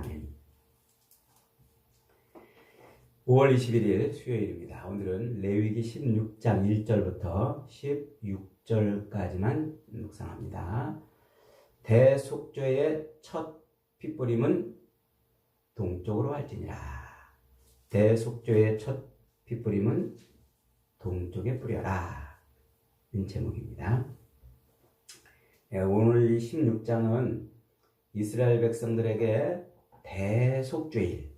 아멘. 5월 21일 수요일입니다. 오늘은 레위기 16장 1절부터 16절까지만 묵상합니다. 대속죄의 첫 핏부림은 동쪽으로 할지니라. 대속죄의 첫 핏부림은 동쪽에 뿌려라. 는 제목입니다. 오늘 이 16장은 이스라엘 백성들에게 대속죄일,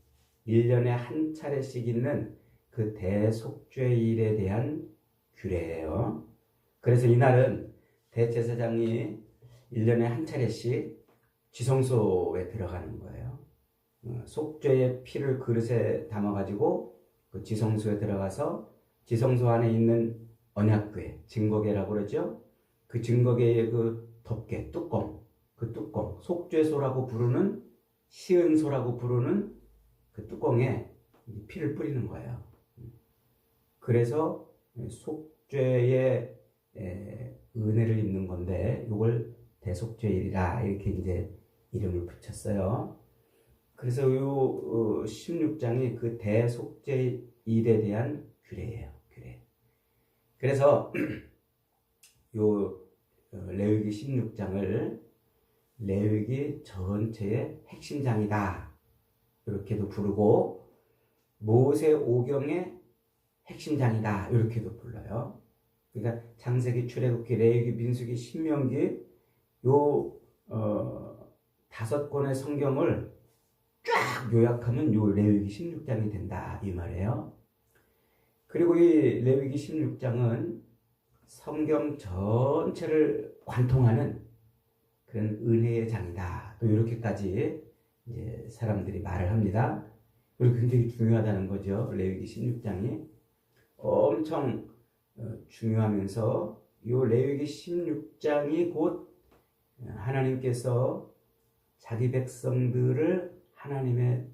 1년에 한 차례씩 있는 그 대속죄일에 대한 규례예요. 그래서 이날은 대제사장이 1년에 한 차례씩 지성소에 들어가는 거예요. 속죄의 피를 그릇에 담아가지고 그 지성소에 들어가서 지성소 안에 있는 언약궤, 증거궤라고 그러죠. 그 증거궤의 그 덮개, 그 뚜껑, 속죄소라고 부르는, 시은소라고 부르는 그 뚜껑에 피를 뿌리는 거예요. 그래서 속죄의 은혜를 입는 건데, 이걸 대속죄일이라 이렇게 이제 이름을 붙였어요. 그래서 이 16장이 그 대속죄일에 대한 규례예요. 규례. 그래서 요 레위기 16장을 레위기 전체의 핵심장이다, 이렇게도 부르고, 모세 오경의 핵심장이다, 이렇게도 불러요. 그러니까 창세기, 출애굽기, 레위기, 민수기, 신명기 요 5권의 성경을 쫙 요약하면 요 레위기 16장이 된다, 이 말이에요. 그리고 이 레위기 16장은 성경 전체를 관통하는 그런 은혜의 장이다, 또 이렇게까지 이제 사람들이 말을 합니다. 그리고 굉장히 중요하다는 거죠. 레위기 16장이 엄청 중요하면서 이 레위기 16장이 곧 하나님께서 자기 백성들을 하나님의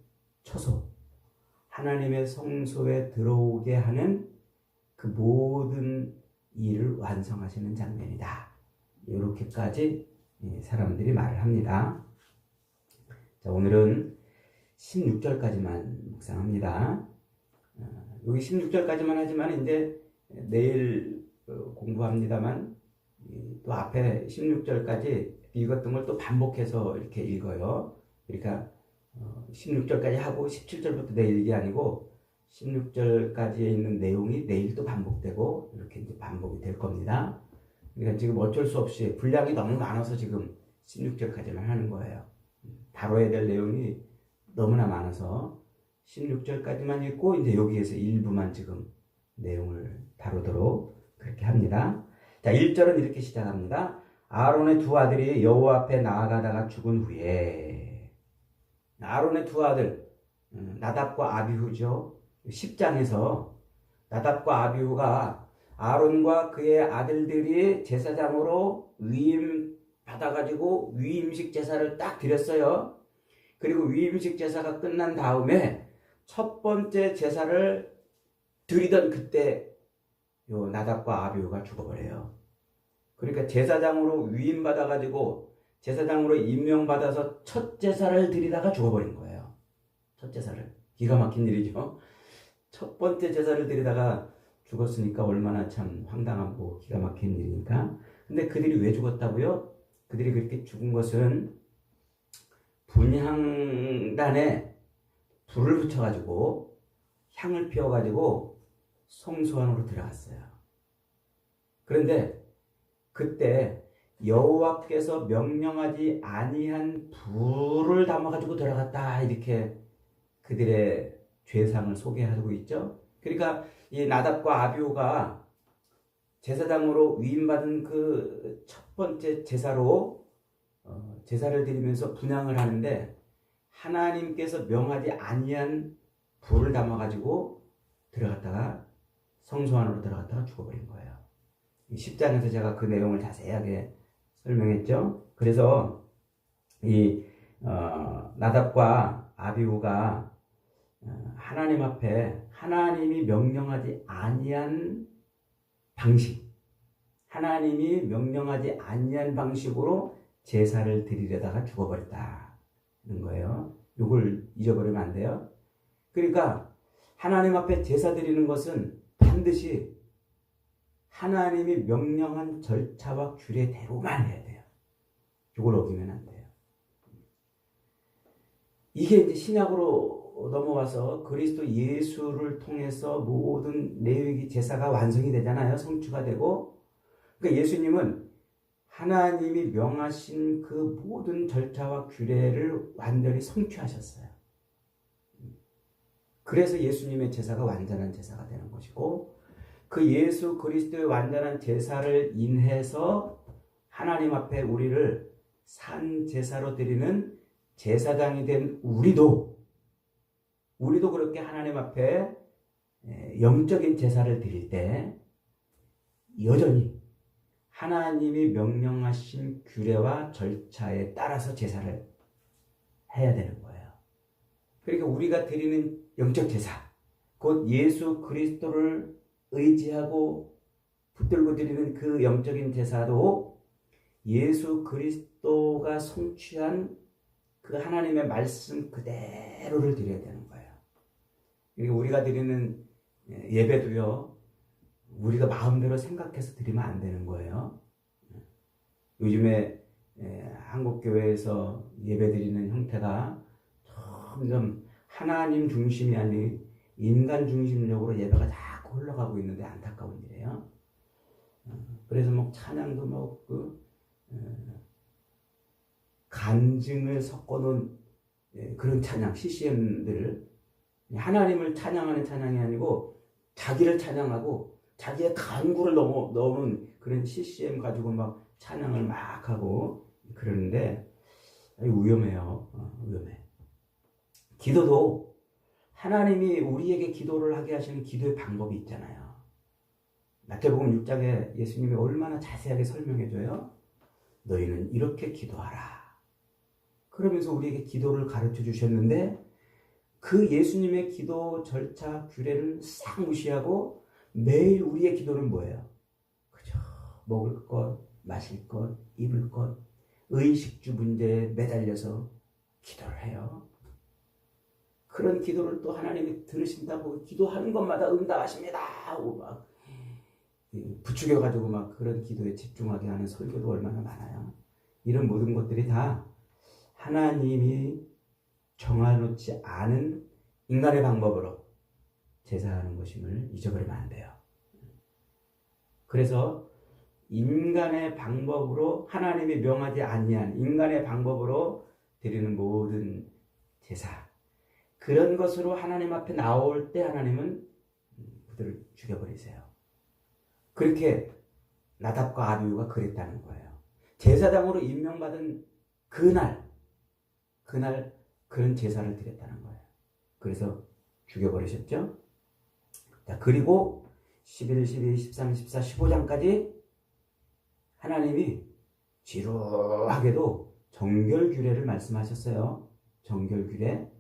처소, 하나님의 성소에 들어오게 하는 그 모든 일을 완성하시는 장면이다, 이렇게까지 사람들이 말을 합니다. 자, 오늘은 16절까지만 묵상합니다. 여기 16절까지만 하지만 이제 내일 공부합니다만, 또 앞에 16절까지 읽었던 걸 또 반복해서 이렇게 읽어요. 그러니까 16절까지 하고 17절부터 내일 이게 아니고 16절까지에 있는 내용이 내일 또 반복되고 이렇게 이제 반복이 될 겁니다. 그러니까 지금 어쩔 수 없이 분량이 너무 많아서 지금 16절까지만 하는 거예요. 다뤄야 될 내용이 너무나 많아서 16절까지만 읽고 이제 여기에서 일부만 지금 내용을 다루도록 그렇게 합니다. 자, 1절은 이렇게 시작합니다. 아론의 두 아들이 여호와 앞에 나아가다가 죽은 후에, 아론의 두 아들 나답과 아비후죠. 10장에서 나답과 아비후가 아론과 그의 아들들이 제사장으로 위임 받아가지고 위임식 제사를 딱 드렸어요. 그리고 위임식 제사가 끝난 다음에 첫 번째 제사를 드리던 그때 요 나답과 아비후가 죽어버려요. 그러니까 제사장으로 위임 받아가지고 제사장으로 임명받아서 첫 제사를 드리다가 죽어버린 거예요. 첫 제사를. 기가 막힌 일이죠. 첫 번째 제사를 드리다가 죽었으니까 얼마나 참 황당하고 기가 막힌 일이니까. 근데 그들이 왜 죽었다고요? 그들이 그렇게 죽은 것은 분향단에 불을 붙여가지고 향을 피워가지고 성소 안으로 들어갔어요. 그런데 그때 여호와께서 명령하지 아니한 불을 담아가지고 들어갔다, 이렇게 그들의 죄상을 소개하고 있죠. 그러니까 이 나답과 아비후가 제사장으로 위임받은 그 첫 번째 제사로 제사를 드리면서 분향을 하는데 하나님께서 명하지 아니한 불을 담아가지고 들어갔다가 성소 안으로 들어갔다가 죽어버린 거예요. 10장에서 제가 그 내용을 자세하게 설명했죠. 그래서 이 나답과 아비후가 하나님 앞에 하나님이 명령하지 아니한 방식, 하나님이 명령하지 아니한 방식으로 제사를 드리려다가 죽어버렸다는 거예요. 이걸 잊어버리면 안 돼요. 그러니까 하나님 앞에 제사 드리는 것은 반드시 하나님이 명령한 절차와 규례대로만 해야 돼요. 이걸 어기면 안 돼요. 이게 이제 신약으로 넘어와서 그리스도 예수를 통해서 모든 레위기 제사가 완성이 되잖아요. 성취가 되고. 그러니까 예수님은 하나님이 명하신 그 모든 절차와 규례를 완전히 성취하셨어요. 그래서 예수님의 제사가 완전한 제사가 되는 것이고, 그 예수 그리스도의 완전한 제사를 인해서 하나님 앞에 우리를 산 제사로 드리는 제사장이 된 우리도 그렇게 하나님 앞에 영적인 제사를 드릴 때 여전히 하나님이 명령하신 규례와 절차에 따라서 제사를 해야 되는 거예요. 그러니까 우리가 드리는 영적 제사, 곧 예수 그리스도를 의지하고 붙들고 드리는 그 영적인 제사도 예수 그리스도가 성취한 그 하나님의 말씀 그대로를 드려야 되는 거예요. 그러니까 우리가 드리는 예배도요, 우리가 마음대로 생각해서 드리면 안 되는 거예요. 요즘에 한국 교회에서 예배 드리는 형태가 점점 하나님 중심이 아닌 인간 중심적으로 예배가 자꾸 흘러가고 있는데 안타까운 일이에요. 그래서 뭐 찬양도 뭐 간증을 섞어놓은 그런 찬양, CCM들을 하나님을 찬양하는 찬양이 아니고 자기를 찬양하고 자기의 간구를 넣는 그런 CCM 가지고 막 찬양을 막 하고 그러는데 위험해요. 위험해. 기도도 하나님이 우리에게 기도를 하게 하시는 기도의 방법이 있잖아요. 마태복음 6장에 예수님이 얼마나 자세하게 설명해줘요. 너희는 이렇게 기도하라. 그러면서 우리에게 기도를 가르쳐 주셨는데 그 예수님의 기도 절차 규례를 싹 무시하고 매일 우리의 기도는 뭐예요? 그죠? 먹을 것, 마실 것, 입을 것, 의식주 문제에 매달려서 기도를 해요. 그런 기도를 또 하나님이 들으신다고 기도하는 것마다 응답하십니다 하고 막 부추겨가지고 막 그런 기도에 집중하게 하는 설교도 얼마나 많아요. 이런 모든 것들이 다 하나님이 정해놓지 않은 인간의 방법으로 제사하는 것임을 잊어버리면 안 돼요. 그래서 인간의 방법으로 하나님이 명하지 아니한 인간의 방법으로 드리는 모든 제사, 그런 것으로 하나님 앞에 나올 때 하나님은 그들을 죽여버리세요. 그렇게 나답과 아비후가 그랬다는 거예요. 제사장으로 임명받은 그날 그런 제사를 드렸다는 거예요. 그래서 죽여버리셨죠. 자, 그리고 11, 12, 13, 14, 15장까지 하나님이 지루하게도 정결규례를 말씀하셨어요. 정결규례.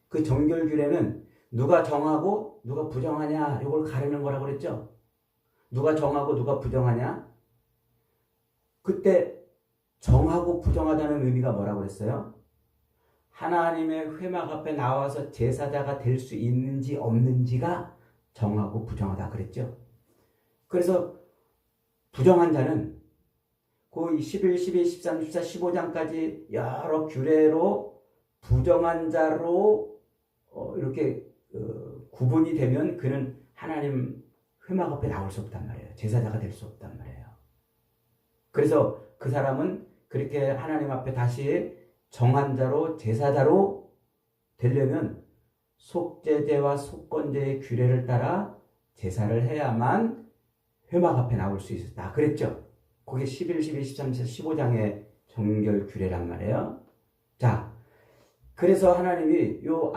그 정결규례는 누가 정하고 누가 부정하냐 이걸 가르는 거라고 그랬죠. 누가 정하고 누가 부정하냐. 그때 정하고 부정하다는 의미가 뭐라고 그랬어요? 하나님의 회막 앞에 나와서 제사자가 될 수 있는지 없는지가 정하고 부정하다 그랬죠. 그래서 부정한 자는 그 11, 12, 13, 14, 15장까지 여러 규례로 부정한 자로 이렇게 구분이 되면 그는 하나님 회막 앞에 나올 수 없단 말이에요. 제사자가 될 수 없단 말이에요. 그래서 그 사람은 그렇게 하나님 앞에 다시 정한 자로 제사자로 되려면 속죄제와 속건제의 규례를 따라 제사를 해야만 회막 앞에 나올 수 있었다. 그랬죠? 그게 11, 12, 13, 15장의 정결 규례란 말이에요. 자, 그래서 하나님이 요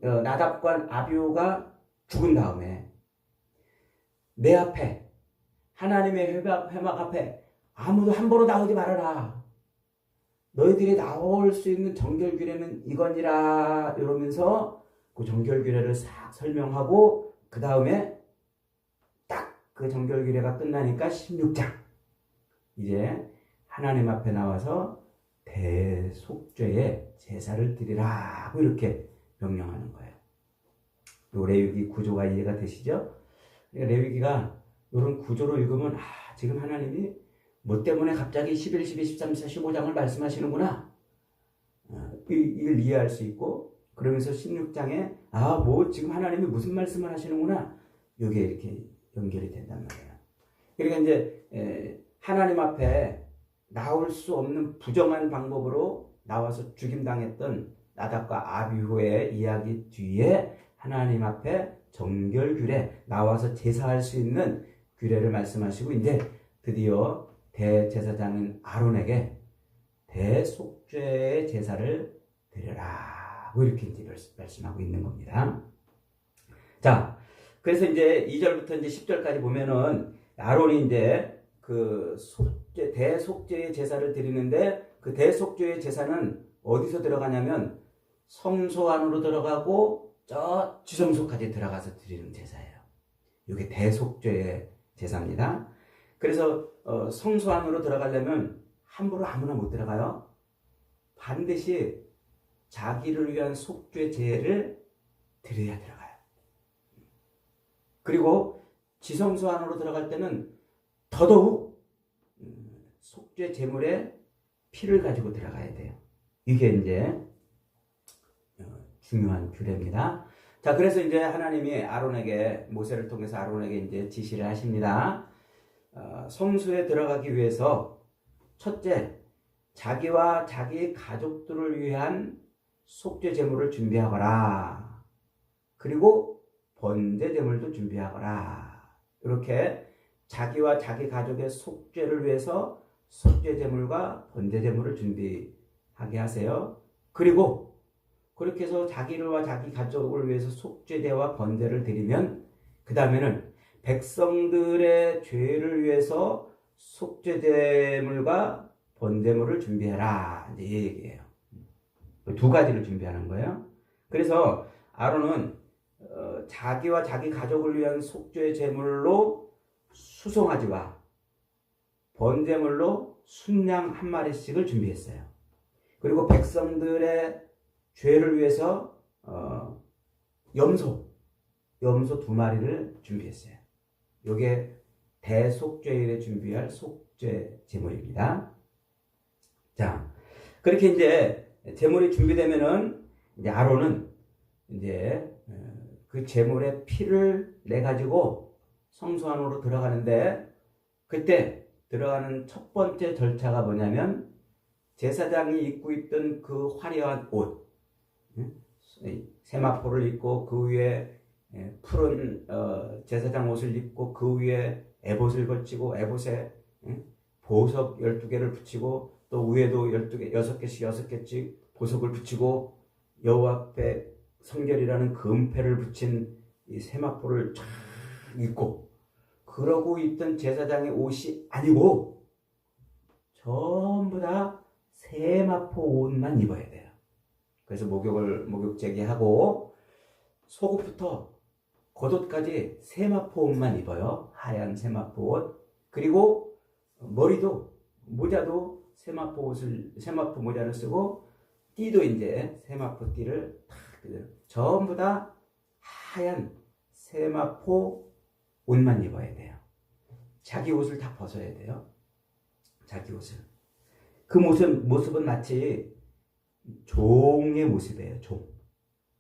나답과 아비후가 죽은 다음에 내 앞에 하나님의 회막 앞에 아무도 함부로 나오지 말아라. 너희들이 나올 수 있는 정결규례는 이거니라 이러면서 그 정결규례를 싹 설명하고 그 다음에 딱 그 정결규례가 끝나니까 16장 이제 하나님 앞에 나와서 대속죄의 제사를 드리라고 이렇게 명령하는 거예요. 요 레위기 구조가 이해가 되시죠? 레위기가 이런 구조로 읽으면 지금 하나님이 뭐 때문에 갑자기 11, 12, 13, 14, 15장을 말씀하시는구나. 이걸 이해할 수 있고, 그러면서 16장에 뭐 지금 하나님이 무슨 말씀을 하시는구나. 이게 이렇게 연결이 된단 말이에요. 그러니까 이제 하나님 앞에 나올 수 없는 부정한 방법으로 나와서 죽임당했던 나답과 아비후의 이야기 뒤에 하나님 앞에 정결 규례, 나와서 제사할 수 있는 규례를 말씀하시고, 이제 드디어 대제사장인 아론에게 대속죄의 제사를 드려라, 이렇게 이제 말씀하고 있는 겁니다. 자, 그래서 이제 2절부터 이제 10절까지 보면은 아론이 이제 그 대속죄의 제사를 드리는데, 그 대속죄의 제사는 어디서 들어가냐면 성소 안으로 들어가고 저 지성소까지 들어가서 드리는 제사예요. 이게 대속죄의 제사입니다. 그래서 성소 안으로 들어가려면 함부로 아무나 못 들어가요. 반드시 자기를 위한 속죄 제를 드려야 들어가요. 그리고 지성소 안으로 들어갈 때는 더더욱 속죄 제물의 피를 가지고 들어가야 돼요. 이게 이제 중요한 규례입니다. 자, 그래서 이제 하나님이 아론에게, 모세를 통해서 아론에게 이제 지시를 하십니다. 성소에 들어가기 위해서 첫째, 자기와 자기 가족들을 위한 속죄 제물을 준비하거라. 그리고 번제 제물도 준비하거라. 이렇게 자기와 자기 가족의 속죄를 위해서 속죄 제물과 번제 제물을 준비하게 하세요. 그리고 그렇게 해서 자기와 자기 가족을 위해서 속죄제와 번제를 드리면, 그 다음에는 백성들의 죄를 위해서 속죄제물과 번제물을 준비해라, 이제 이 얘기예요. 두 가지를 준비하는 거예요. 그래서 아론은 자기와 자기 가족을 위한 속죄 제물로 수송아지와 번제물로 순양 한 마리씩을 준비했어요. 그리고 백성들의 죄를 위해서 염소 두 마리를 준비했어요. 이게 대속죄일에 준비할 속죄 제물입니다. 자, 그렇게 이제 제물이 준비되면은 이제 아론은 이제 그 제물의 피를 내 가지고 성소 안으로 들어가는데, 그때 들어가는 첫 번째 절차가 뭐냐면, 제사장이 입고 있던 그 화려한 옷, 세마포를 입고 그 위에 푸른 제사장 옷을 입고 그 위에 에봇을 걸치고 에봇에 보석 12개를 붙이고 또 위에도 12개, 6개씩 보석을 붙이고 여호와 앞에 성결이라는 금패를 붙인 이 세마포를 쫙 입고, 그러고 있던 제사장의 옷이 아니고 전부 다 세마포 옷만 입어야 돼요. 그래서 목욕 제기하고 속옷부터 겉옷까지 세마포 옷만 입어요. 하얀 세마포 옷. 그리고 머리도, 모자도 세마포 모자를 쓰고, 띠도 이제 세마포 띠를 탁, 전부 다 하얀 세마포 옷만 입어야 돼요. 자기 옷을 다 벗어야 돼요. 자기 옷을. 그 모습은 마치 종의 모습이에요.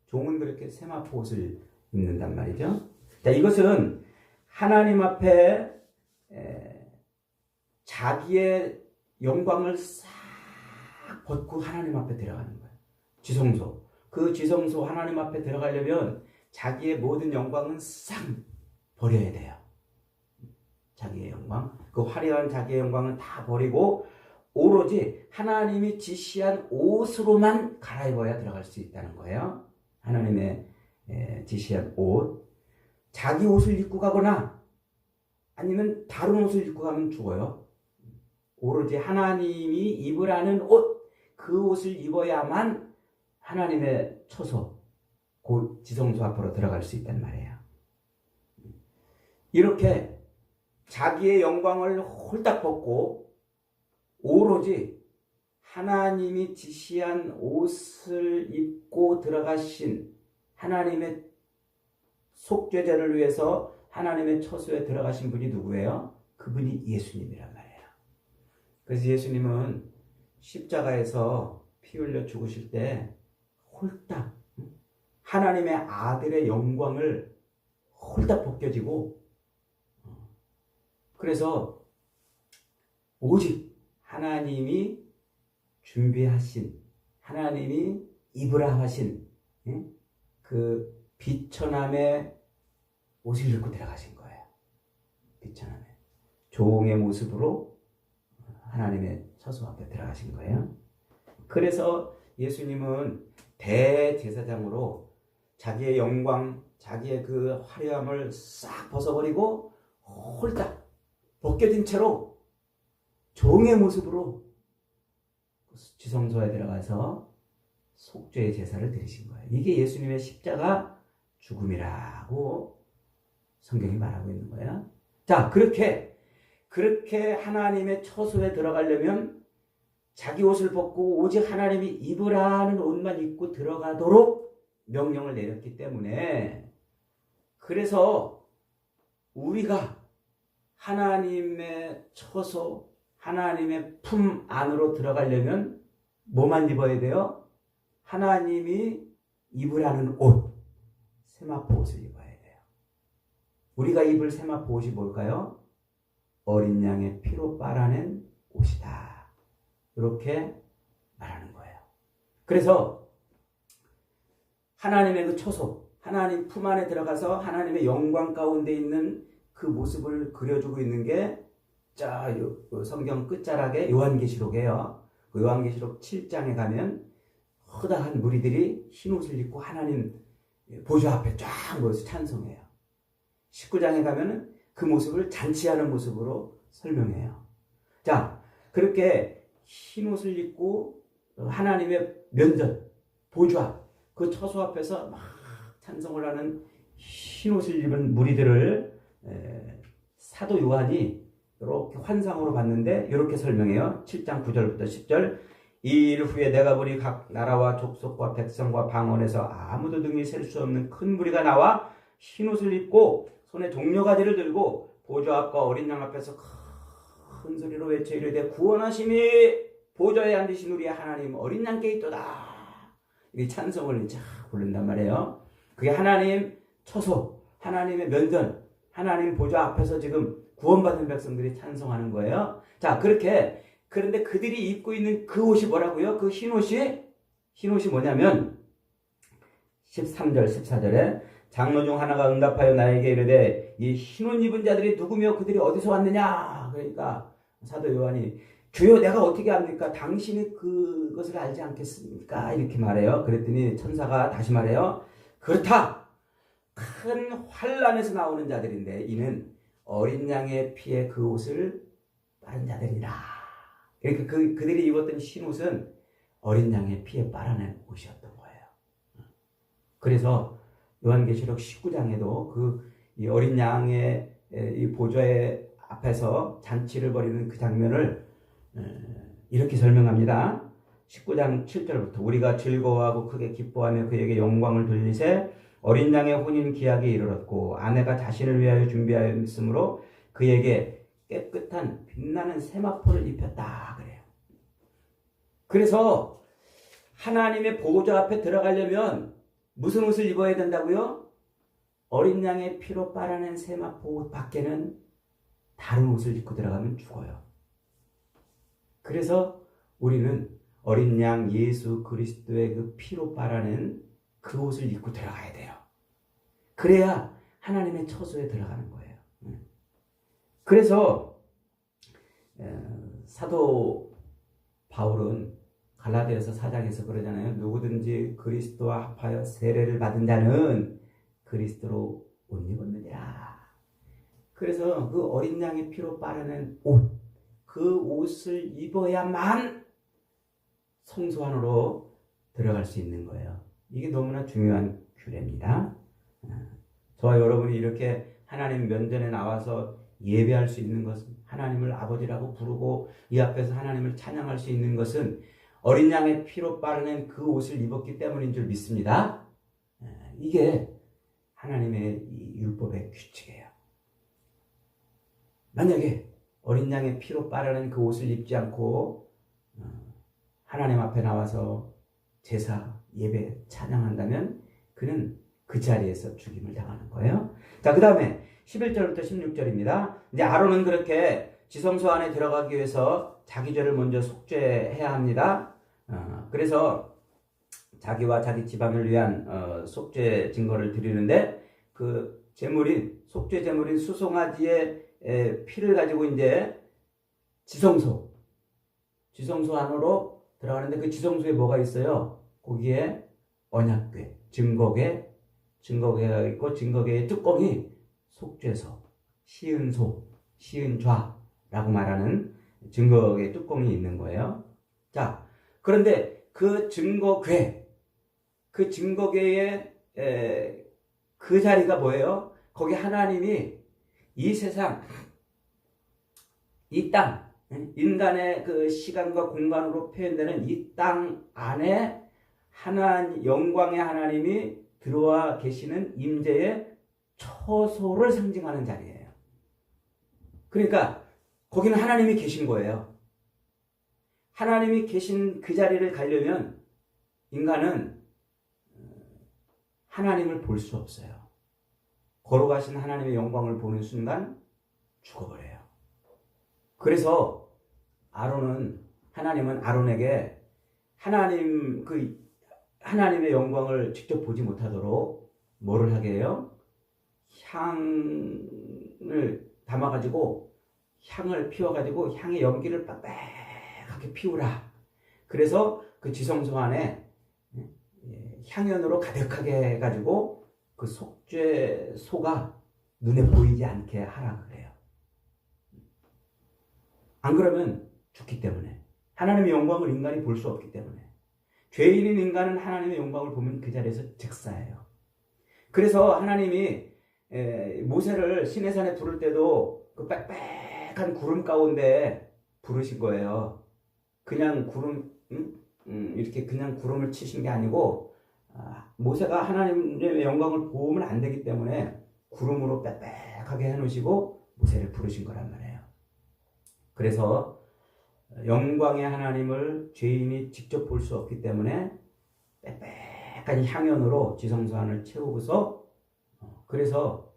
종은 그렇게 세마포 옷을 입는단 말이죠. 자, 이것은 하나님 앞에 자기의 영광을 싹 벗고 하나님 앞에 들어가는 거예요. 지성소. 그 지성소 하나님 앞에 들어가려면 자기의 모든 영광은 싹 버려야 돼요. 자기의 영광, 그 화려한 자기의 영광은 다 버리고 오로지 하나님이 지시한 옷으로만 갈아입어야 들어갈 수 있다는 거예요. 하나님의 지시한 옷. 자기 옷을 입고 가거나 아니면 다른 옷을 입고 가면 죽어요. 오로지 하나님이 입으라는 옷, 그 옷을 입어야만 하나님의 처소, 그 지성소 앞으로 들어갈 수 있단 말이에요. 이렇게 자기의 영광을 홀딱 벗고 오로지 하나님이 지시한 옷을 입고 들어가신 하나님의 속죄제를 위해서 하나님의 처소에 들어가신 분이 누구예요? 그분이 예수님이란 말이에요. 그래서 예수님은 십자가에서 피 흘려 죽으실 때 홀딱 하나님의 아들의 영광을 홀딱 벗겨지고, 그래서 오직 하나님이 준비하신, 하나님이 입으라 하신 그 비천함의 옷을 입고 들어가신 거예요. 비천함의 종의 모습으로 하나님의 처소 앞에 들어가신 거예요. 그래서 예수님은 대제사장으로 자기의 영광, 자기의 그 화려함을 싹 벗어버리고 홀딱 벗겨진 채로 종의 모습으로 지성소에 들어가서 속죄의 제사를 드리신 거예요. 이게 예수님의 십자가 죽음이라고 성경이 말하고 있는 거예요. 자, 그렇게 하나님의 처소에 들어가려면 자기 옷을 벗고 오직 하나님이 입으라는 옷만 입고 들어가도록 명령을 내렸기 때문에, 그래서 우리가 하나님의 처소, 하나님의 품 안으로 들어가려면 뭐만 입어야 돼요? 하나님이 입으라는 옷, 세마포 옷을 입어야 돼요. 우리가 입을 세마포 옷이 뭘까요? 어린 양의 피로 빨아낸 옷이다. 이렇게 말하는 거예요. 그래서 하나님의 그 처소, 하나님 품 안에 들어가서 하나님의 영광 가운데 있는 그 모습을 그려주고 있는 게 성경 끝자락에 요한계시록이에요. 그 요한계시록 7장에 가면 허다한 무리들이 흰 옷을 입고 하나님 보좌 앞에 쫙 모여서 찬송해요. 19장에 가면은 그 모습을 잔치하는 모습으로 설명해요. 자, 그렇게 흰 옷을 입고 하나님의 면전, 보좌, 그 처소 앞에서 막 찬송을 하는 흰 옷을 입은 무리들을 사도 요한이 이렇게 환상으로 봤는데 이렇게 설명해요. 7장 9절부터 10절. 이 일 후에 내가 보니 각 나라와 족속과 백성과 방언에서 아무도 능히 셀 수 없는 큰 무리가 나와 흰 옷을 입고 손에 종려가지를 들고 보좌 앞과 어린 양 앞에서 큰 소리로 외쳐 이르되 구원하심이 보좌에 앉으신 우리 하나님 어린 양께 있도다. 이 찬송을 쫙 부른단 말이에요. 그게 하나님 처소, 하나님의 면전, 하나님 보좌 앞에서 지금 구원받은 백성들이 찬송하는 거예요. 자, 그런데 그들이 입고 있는 그 옷이 뭐라고요? 그 흰 옷이 뭐냐면 13절, 14절에 장로 중 하나가 응답하여 나에게 이르되 이 흰 옷 입은 자들이 누구며 그들이 어디서 왔느냐? 그러니까 사도 요한이 주여 내가 어떻게 압니까? 당신이 그것을 알지 않겠습니까? 이렇게 말해요. 그랬더니 천사가 다시 말해요. 그렇다. 큰 환난에서 나오는 자들인데 이는 어린 양의 피에 그 옷을 빨은 자들이라. 그러니까 그들이 입었던 흰 옷은 어린 양의 피에 빨아낸 옷이었던 거예요. 그래서 요한계시록 19장에도 이 어린 양의 이 보좌의 앞에서 잔치를 벌이는 그 장면을 이렇게 설명합니다. 19장 7절부터 우리가 즐거워하고 크게 기뻐하며 그에게 영광을 돌리세 어린 양의 혼인 기약에 이르렀고 아내가 자신을 위하여 준비하였으므로 그에게 깨끗한 빛나는 세마포를 입혔다 그래요. 그래서 하나님의 보좌 앞에 들어가려면 무슨 옷을 입어야 된다고요? 어린 양의 피로 빨아낸 세마포 옷 밖에는 다른 옷을 입고 들어가면 죽어요. 그래서 우리는 어린 양 예수 그리스도의 그 피로 빨아낸 그 옷을 입고 들어가야 돼요. 그래야 하나님의 처소에 들어가는 거예요. 그래서 사도 바울은 갈라디아서 4장에서 그러잖아요. 누구든지 그리스도와 합하여 세례를 받은 자는 그리스도로 옷 입었느니라. 그래서 그 어린 양의 피로 빨아낸 옷, 그 옷을 입어야만 성소 안으로 들어갈 수 있는 거예요. 이게 너무나 중요한 규례입니다. 저와 여러분이 이렇게 하나님 면전에 나와서 예배할 수 있는 것은 하나님을 아버지라고 부르고 이 앞에서 하나님을 찬양할 수 있는 것은 어린 양의 피로 빨아낸 그 옷을 입었기 때문인 줄 믿습니다. 이게 하나님의 이 율법의 규칙이에요. 만약에 어린 양의 피로 빠르는 그 옷을 입지 않고 하나님 앞에 나와서 제사, 예배, 찬양한다면 그는 그 자리에서 죽임을 당하는 거예요. 자, 그 다음에 11절부터 16절입니다. 이제 아론은 그렇게 지성소 안에 들어가기 위해서 자기 죄를 먼저 속죄해야 합니다. 그래서 자기와 자기 집안을 위한 속죄 증거를 드리는데 그 제물인 속죄 제물인 수송아지의 피를 가지고 이제 지성소 안으로 들어가는데 그 지성소에 뭐가 있어요? 거기에 언약궤, 증거궤가 있고 증거궤의 뚜껑이 속죄소, 시은소, 시은좌라고 말하는 증거궤 뚜껑이 있는 거예요. 자, 그런데 그 증거궤의 그 자리가 뭐예요? 거기 하나님이 이 세상, 이 땅, 인간의 그 시간과 공간으로 표현되는 이 땅 안에 영광의 하나님이 들어와 계시는 임재의 처소를 상징하는 자리예요. 그러니까 거기는 하나님이 계신 거예요. 하나님이 계신 그 자리를 가려면 인간은 하나님을 볼 수 없어요. 걸어가신 하나님의 영광을 보는 순간 죽어버려요. 그래서 하나님은 아론에게 하나님의 영광을 직접 보지 못하도록 뭐를 하게 해요? 향을 담아가지고 향을 피워가지고 향의 연기를 빽빽하게 피우라. 그래서 그 지성소 안에 향연으로 가득하게 해가지고 그 속죄소가 눈에 보이지 않게 하라 그래요. 안 그러면 죽기 때문에, 하나님의 영광을 인간이 볼 수 없기 때문에. 죄인인 인간은 하나님의 영광을 보면 그 자리에서 즉사해요. 그래서 하나님이 모세를 시내산에 부를 때도 그 빽빽한 구름 가운데 부르신 거예요. 그냥 이렇게 그냥 구름을 치신 게 아니고 모세가 하나님의 영광을 보면 안 되기 때문에 구름으로 빽빽하게 해놓으시고 모세를 부르신 거란 말이에요. 그래서 영광의 하나님을 죄인이 직접 볼 수 없기 때문에 빽빽한 향연으로 지성소 안을 채우고서 그래서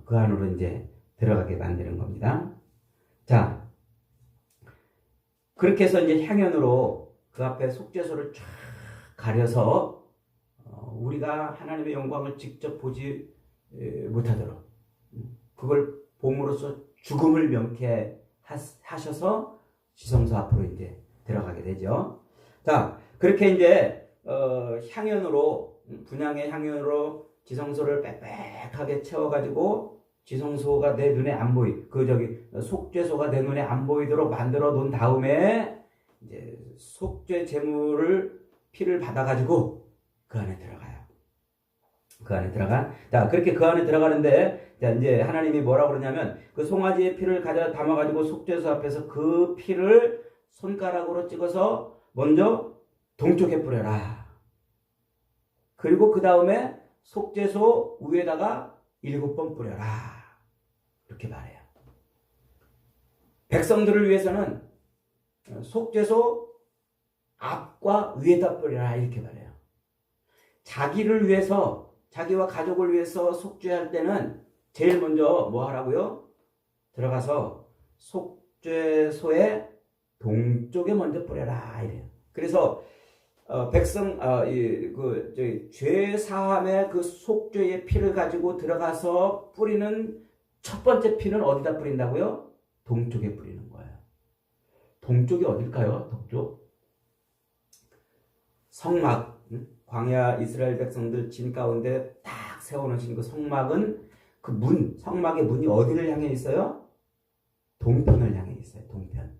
그 안으로 이제 들어가게 만드는 겁니다. 자, 그렇게 해서 이제 향연으로 그 앞에 속죄소를 쫙 가려서 우리가 하나님의 영광을 직접 보지 못하도록 그걸 봄으로써 죽음을 명쾌하셔서 지성소 앞으로 이제 들어가게 되죠. 자, 그렇게 이제 향연으로 분향의 향연으로 지성소를 빽빽하게 채워가지고 지성소가 내 눈에 안 속죄소가 내 눈에 안 보이도록 만들어 놓은 다음에 이제 속죄 제물을 피를 받아가지고 그 안에 들어가요. 자, 그렇게 그 안에 들어가는데, 자, 이제 하나님이 뭐라고 그러냐면, 그 송아지의 피를 담아가지고 속죄소 앞에서 그 피를 손가락으로 찍어서 먼저 동쪽에 뿌려라. 그리고 그 다음에 속죄소 위에다가 7번 뿌려라. 이렇게 말해요. 백성들을 위해서는 속죄소 앞과 위에다 뿌려라. 이렇게 말해요. 자기를 위해서, 자기와 가족을 위해서 속죄할 때는 제일 먼저 뭐 하라고요? 들어가서 속죄소의 동쪽에 먼저 뿌려라. 이래요. 그래서 죄 사함의 그 속죄의 피를 가지고 들어가서 뿌리는 첫 번째 피는 어디다 뿌린다고요? 동쪽에 뿌리는 거예요. 동쪽이 어딜까요? 동쪽? 성막, 광야 이스라엘 백성들 진 가운데 딱 세워놓으신 그 성막은 성막의 문이 어디를 향해 있어요? 동편을 향해 있어요. 동편.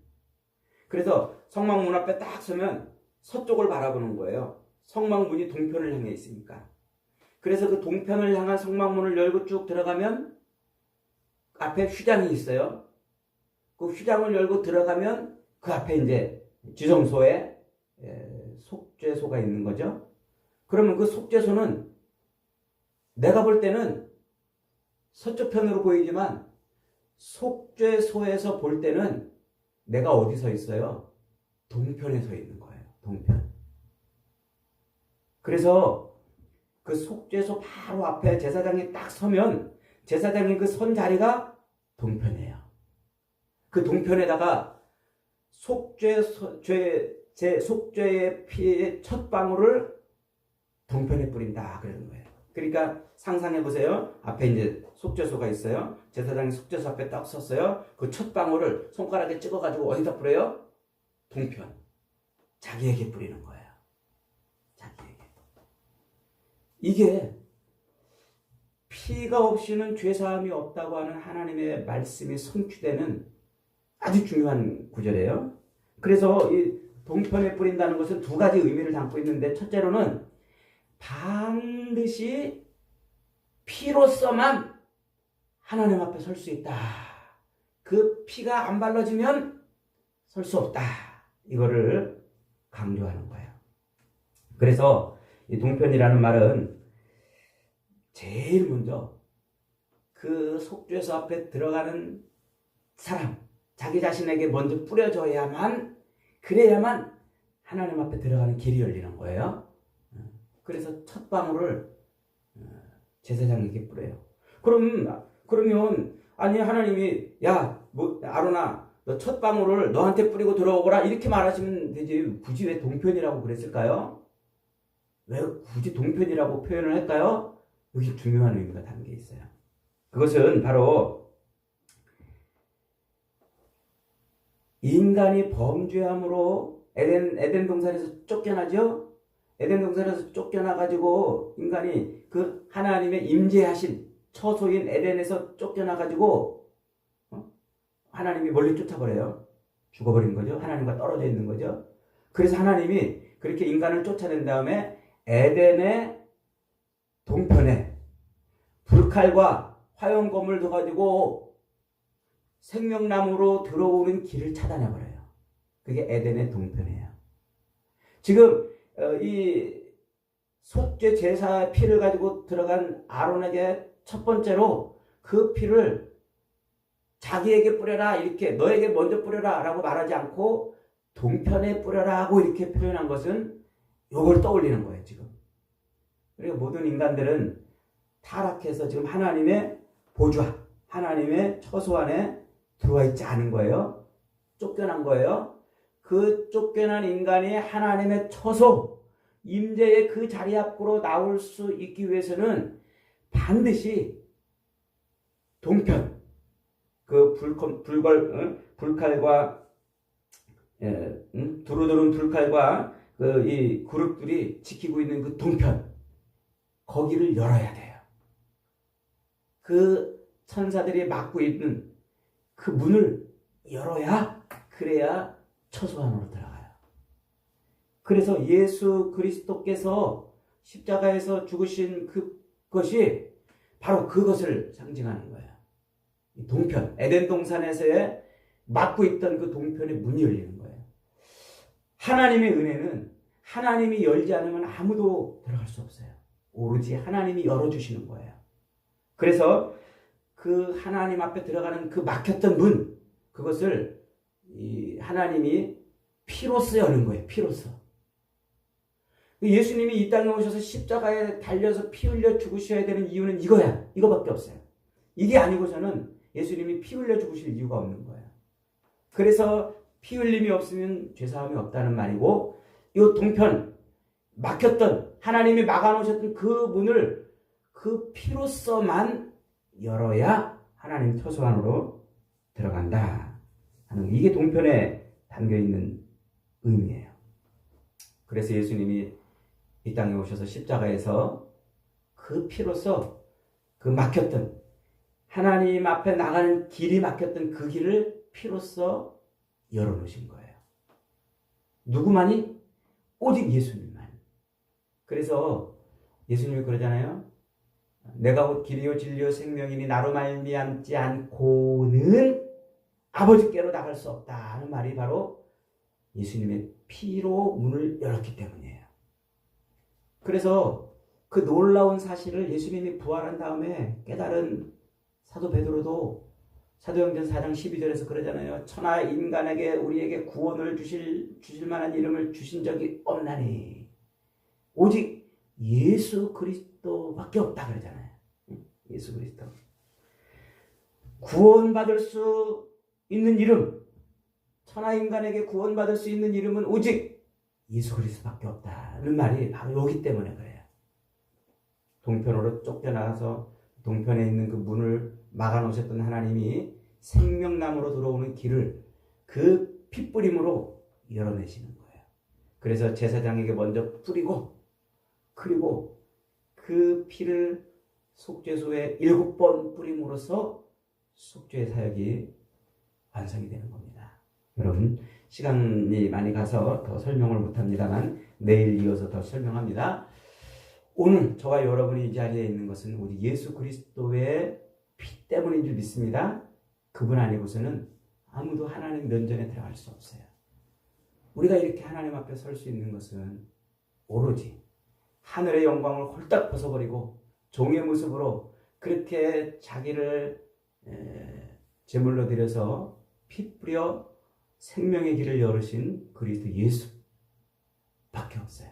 그래서 성막 문 앞에 딱 서면 서쪽을 바라보는 거예요. 성막 문이 동편을 향해 있으니까. 그래서 그 동편을 향한 성막 문을 열고 쭉 들어가면 앞에 휘장이 있어요. 그 휘장을 열고 들어가면 그 앞에 이제 지성소에 속죄소가 있는 거죠. 그러면 그 속죄소는 내가 볼 때는 서쪽 편으로 보이지만 속죄소에서 볼 때는 내가 어디 서 있어요? 동편에 서 있는 거예요. 동편. 그래서 그 속죄소 바로 앞에 제사장이 딱 서면 제사장이 그 선 자리가 동편이에요. 그 동편에다가 속죄의 피의 첫 방울을 동편에 뿌린다 그러는 거예요. 그러니까 상상해 보세요. 앞에 이제 속죄소가 있어요. 제사장이 속죄소 앞에 딱 섰어요. 그 첫 방울을 손가락에 찍어가지고 어디다 뿌려요? 동편. 자기에게 뿌리는 거예요. 자기에게. 이게 피가 없이는 죄사함이 없다고 하는 하나님의 말씀이 성취되는 아주 중요한 구절이에요. 그래서 이 동편에 뿌린다는 것은 두 가지 의미를 담고 있는데, 첫째로는 반드시 피로서만 하나님 앞에 설 수 있다. 그 피가 안 발라지면 설 수 없다. 이거를 강조하는 거예요. 그래서 이 동편이라는 말은 제일 먼저 그 속죄소 앞에 들어가는 사람, 자기 자신에게 먼저 뿌려줘야만, 그래야만 하나님 앞에 들어가는 길이 열리는 거예요. 그래서 첫 방울을 제사장에게 뿌려요. 그러면 아니 하나님이 아론아 너 첫 방울을 너한테 뿌리고 들어오거라 이렇게 말하시면 되지, 굳이 왜 동편이라고 그랬을까요? 왜 굳이 동편이라고 표현을 할까요? 여기 중요한 의미가 담겨 있어요. 그것은 바로 인간이 범죄함으로 에덴 동산에서 쫓겨나죠. 에덴 동산에서 쫓겨나가지고 인간이 그 하나님의 임재하신 처소인 에덴에서 쫓겨나가지고 하나님이 멀리 쫓아버려요. 죽어버린 거죠. 하나님과 떨어져 있는 거죠. 그래서 하나님이 그렇게 인간을 쫓아낸 다음에 에덴의 동편에 불칼과 화용검을 둬가지고 생명나무로 들어오는 길을 차단해버려요. 그게 에덴의 동편이에요. 지금 이 속죄 제사의 피를 가지고 들어간 아론에게 첫 번째로 그 피를 자기에게 뿌려라, 이렇게 너에게 먼저 뿌려라 라고 말하지 않고 동편에 뿌려라 하고 이렇게 표현한 것은 이걸 떠올리는 거예요. 지금 그리고 모든 인간들은 타락해서 지금 하나님의 보좌, 하나님의 처소 안에 들어와 있지 않은 거예요. 쫓겨난 거예요. 그 쫓겨난 인간이 하나님의 처소, 임재의 그 자리 앞으로 나올 수 있기 위해서는 반드시 동편, 그 불칼과 두루두른 불칼과 그 이 그룹들이 지키고 있는 그 동편, 거기를 열어야 돼요. 그 천사들이 막고 있는 그 문을 열어야, 그래야 처소 안으로 들어가요. 그래서 예수 그리스도께서 십자가에서 죽으신 그것이 바로 그것을 상징하는 거예요. 이 동편, 에덴 동산에서의 막고 있던 그 동편의 문이 열리는 거예요. 하나님의 은혜는 하나님이 열지 않으면 아무도 들어갈 수 없어요. 오로지 하나님이 열어주시는 거예요. 그래서 그 하나님 앞에 들어가는 그 막혔던 문, 그것을 이 하나님이 피로써 여는 거예요. 피로써. 예수님이 이 땅에 오셔서 십자가에 달려서 피 흘려 죽으셔야 되는 이유는 이거야. 이거밖에 없어요. 이게 아니고서는 예수님이 피 흘려 죽으실 이유가 없는 거예요. 그래서 피 흘림이 없으면 죄사함이 없다는 말이고, 이 동편, 막혔던, 하나님이 막아놓으셨던 그 문을 그 피로서만 열어야 하나님 처소 안으로 들어간다 하는, 이게 동편에 담겨있는 의미예요. 그래서 예수님이 이 땅에 오셔서 십자가에서 그 피로서 그 막혔던, 하나님 앞에 나가는 길이 막혔던 그 길을 피로써 열어놓으신 거예요. 누구만이? 오직 예수님만. 그래서 예수님이 그러잖아요. 내가 곧 길이요 진리요 생명이니 나로 말미암지 않고는 아버지께로 나갈 수 없다 하는 말이 바로 예수님의 피로 문을 열었기 때문이에요. 그래서 그 놀라운 사실을 예수님이 부활한 다음에 깨달은 사도 베드로도 사도행전 4장 12절에서 그러잖아요. 천하 인간에게 우리에게 구원을 주실 만한 이름을 주신 적이 없나니 오직 예수 그리스도밖에 없다 그러잖아요. 예수 그리스도. 구원받을 수 있는 이름, 천하 인간에게 구원받을 수 있는 이름은 오직 예수 그리스도밖에 없다는 말이 바로 여기 때문에 그래요. 동편으로 쫓겨나가서 동편에 있는 그 문을 막아놓으셨던 하나님이 생명나무로 들어오는 길을 그 핏뿌림으로 열어내시는 거예요. 그래서 제사장에게 먼저 뿌리고, 그리고 그 피를 속죄소에 7번 뿌림으로써 속죄의 사역이 완성이 되는 겁니다. 여러분, 시간이 많이 가서 더 설명을 못합니다만 내일 이어서 더 설명합니다. 오늘 저와 여러분이 이 자리에 있는 것은 우리 예수 그리스도의 피 때문인 줄 믿습니다. 그분 아니고서는 아무도 하나님 면전에 들어갈 수 없어요. 우리가 이렇게 하나님 앞에 설 수 있는 것은 오로지 하늘의 영광을 홀딱 벗어버리고 종의 모습으로 그렇게 자기를 제물로 드려서 피 뿌려 생명의 길을 열으신 그리스도 예수밖에 없어요.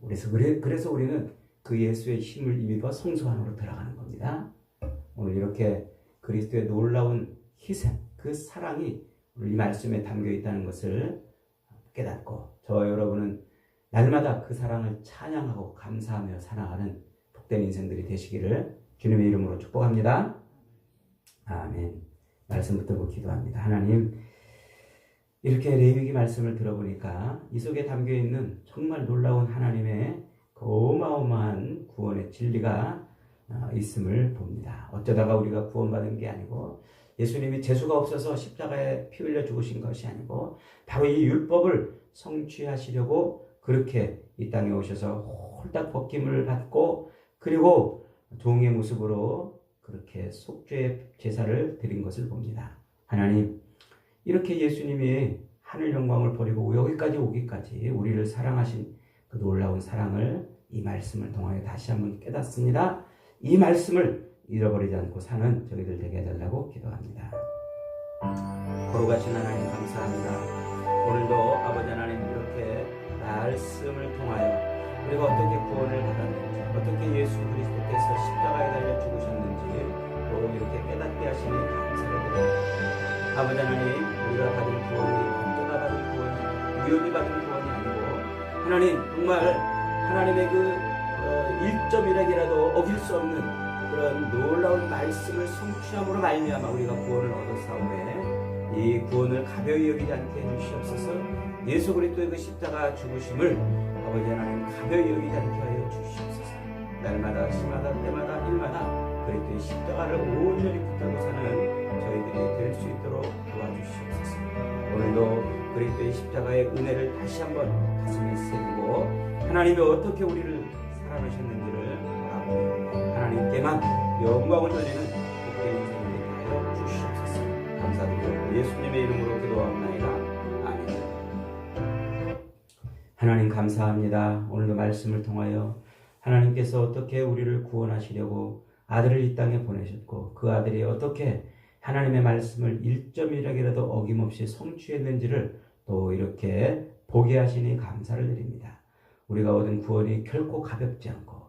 그래서 우리는 그 예수의 힘을 입어 성소 안으로 들어가는 겁니다. 오늘 이렇게 그리스도의 놀라운 희생, 그 사랑이 오늘 이 말씀에 담겨 있다는 것을 깨닫고 저와 여러분은 날마다 그 사랑을 찬양하고 감사하며 살아가는 복된 인생들이 되시기를 주님의 이름으로 축복합니다. 아멘. 말씀 붙들고 기도합니다. 하나님, 이렇게 레위기 말씀을 들어보니까 이 속에 담겨있는 정말 놀라운 하나님의 그 어마어마한 구원의 진리가 있음을 봅니다. 어쩌다가 우리가 구원받은 게 아니고 예수님이 재수가 없어서 십자가에 피 흘려 죽으신 것이 아니고 바로 이 율법을 성취하시려고 그렇게 이 땅에 오셔서 홀딱 벗김을 받고 그리고 종의 모습으로 그렇게 속죄의 제사를 드린 것을 봅니다. 하나님, 이렇게 예수님이 하늘 영광을 버리고 여기까지 오기까지 우리를 사랑하신 그 놀라운 사랑을 이 말씀을 통하여 다시 한번 깨닫습니다. 이 말씀을 잃어버리지 않고 사는 저희들 되게 해달라고 기도합니다. 거룩하신 하나님 감사합니다. 오늘도 아버지 하나님 이렇게 말씀을 통하여 우리가 어떻게 구원을 받았는지 어떻게 예수 그리스도께서 십자가에 달려 죽으셨는지 또 이렇게 깨닫게 하시니 감사를 드립니다. 아버지 하나님, 우리가 받은 구원이 어쩌다 받은 구원이 우연히 받은 구원이 아니고 하나님 정말 하나님의 그 1.1핵이라도 어길 수 없는 그런 놀라운 말씀을 성취함으로 말미암아 우리가 구원을 얻었사오매 이 구원을 가벼이 여기지 않게 해주시옵소서. 예수 그리스도의 그 십자가 죽으심을 아버지 하나님 가벼이 여기지 않게 하여 주시옵소서. 날마다 시마다 때마다 일마다 그리스도의 십자가를 온전히 붙들고 사는 저희들이 될 수 있도록 도와주시옵소서. 오늘도 그리스도의 십자가의 은혜를 다시 한번 가슴에 새기고 하나님이 어떻게 우리를 사랑하셨는지를 바라보고 하나님께만 영광을 돌리는 복된 인생이 되게 하여 주시옵소서. 감사드리고 예수님의 이름으로 기도하옵나이다. 아멘. 하나님 감사합니다. 오늘도 말씀을 통하여 하나님께서 어떻게 우리를 구원하시려고 아들을 이 땅에 보내셨고 그 아들이 어떻게 하나님의 말씀을 1.1핵이라도 어김없이 성취했는지를 또 이렇게 보게 하시니 감사를 드립니다. 우리가 얻은 구원이 결코 가볍지 않고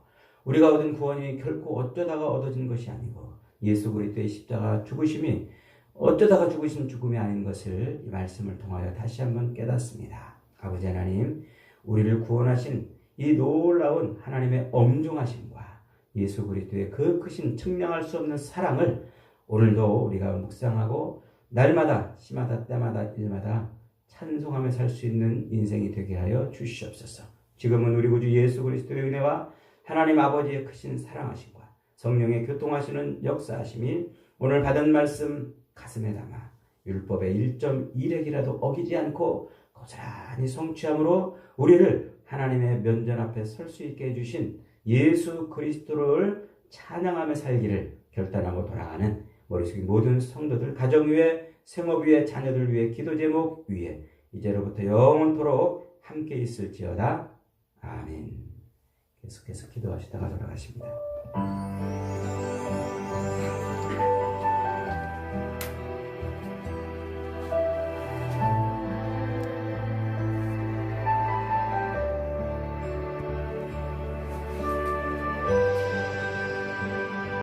우리가 얻은 구원이 결코 어쩌다가 얻어진 것이 아니고 예수 그리스도의 십자가 죽으심이 어쩌다가 죽으신 죽음이 아닌 것을 이 말씀을 통하여 다시 한번 깨닫습니다. 아버지 하나님, 우리를 구원하신 이 놀라운 하나님의 엄중하심과 예수 그리스도의 그 크신 측량할 수 없는 사랑을 오늘도 우리가 묵상하고 날마다 시마다 때마다 일마다 찬송하며 살 수 있는 인생이 되게 하여 주시옵소서. 지금은 우리 구주 예수 그리스도의 은혜와 하나님 아버지의 크신 사랑하심과 성령의 교통하시는 역사하심이 오늘 받은 말씀 가슴에 담아 율법의 1.1핵이라도 어기지 않고 고스란히 성취함으로 우리를 하나님의 면전 앞에 설 수 있게 해주신 예수 그리스도를 찬양하며 살기를 결단하고 돌아가는 머릿속의 모든 성도들, 가정 위에, 생업 위에, 자녀들 위에, 기도 제목 위에 이제로부터 영원토록 함께 있을지어다. 아멘. 계속해서 기도하시다가 돌아가십니다.